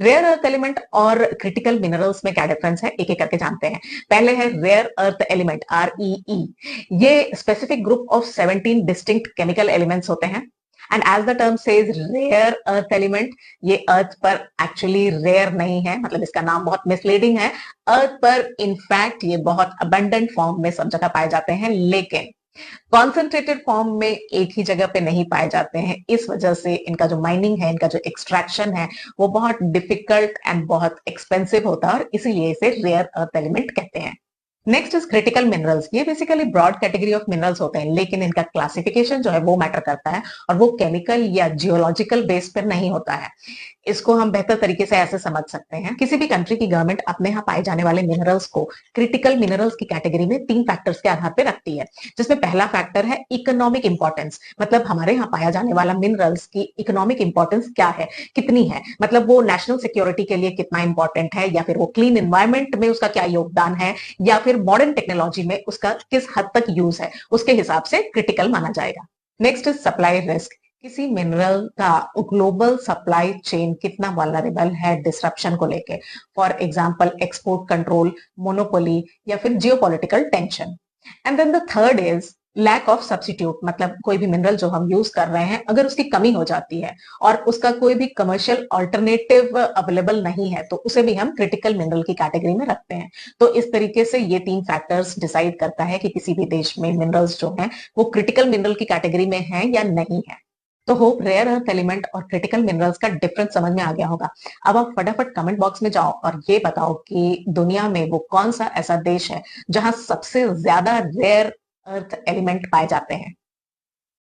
Rare earth element और critical minerals में क्या डिफरेंस है, एक एक करके जानते हैं। पहले है रेयर अर्थ एलिमेंट, REE। ये specific group of 17 distinct chemical elements होते हैं। And as the term says rare earth element, ये अर्थ पर एक्चुअली रेयर नहीं है, मतलब इसका नाम बहुत मिसलीडिंग है। अर्थ पर इनफैक्ट ये बहुत अबंडेंट फॉर्म में सब जगह पाए जाते हैं, लेकिन कॉन्सेंट्रेटेड फॉर्म में एक ही जगह पे नहीं पाए जाते हैं। इस वजह से इनका जो माइनिंग है, इनका जो एक्सट्रैक्शन है, वो बहुत डिफिकल्ट एंड बहुत एक्सपेंसिव होता है, और इसीलिए इसे रेयर अर्थ एलिमेंट कहते हैं। Next is critical minerals. ये basically broad category of minerals होते हैं, लेकिन इनका क्लासिफिकेशन जो है वो मैटर करता है, और वो केमिकल या जियोलॉजिकल बेस पर नहीं होता है। इसको हम बेहतर तरीके से ऐसे समझ सकते हैं, किसी भी कंट्री की गवर्नमेंट अपने यहाँ पाए जाने वाले मिनरल्स को क्रिटिकल मिनरल्स की कैटेगरी में 3 फैक्टर्स के आधार पर रखती है, जिसमें पहला फैक्टर है इकोनॉमिक इंपॉर्टेंस। मतलब हमारे यहाँ पाया जाने वाला मिनरल्स की इकोनॉमिक इंपॉर्टेंस क्या है, कितनी है, मतलब वो नेशनल सिक्योरिटी के लिए कितना इंपॉर्टेंट है, या फिर वो क्लीन एनवायरमेंट में उसका क्या योगदान है, या फिर मॉडर्न टेक्नोलॉजी में उसका किस हद तक यूज है, उसके हिसाब से क्रिटिकल माना जाएगा। Next is supply risk. किसी मिनरल का ग्लोबल सप्लाई चेन कितना वल्नरेबल है डिसरप्शन को लेके, for example export control, monopoly, या फिर geopolitical tension. And then the third is lack of substitute. मतलब कोई भी मिनरल जो हम यूज कर रहे हैं, अगर उसकी कमी हो जाती है और उसका कोई भी कमर्शियल ऑल्टरनेटिव अवेलेबल नहीं है, तो उसे भी हम क्रिटिकल मिनरल की कैटेगरी में रखते हैं। तो इस तरीके से ये 3 फैक्टर्स डिसाइड करता है कि किसी भी देश में मिनरल्स जो हैं वो क्रिटिकल मिनरल की कैटेगरी में है या नहीं है। तो होप रेयर अर्थ एलिमेंट और क्रिटिकल मिनरल्स का डिफरेंस समझ में आ गया होगा। अब आप फटाफट कमेंट बॉक्स में जाओ और ये बताओ कि दुनिया में वो कौन सा ऐसा देश है जहां सबसे ज्यादा रेयर अर्थ एलिमेंट पाए जाते हैं।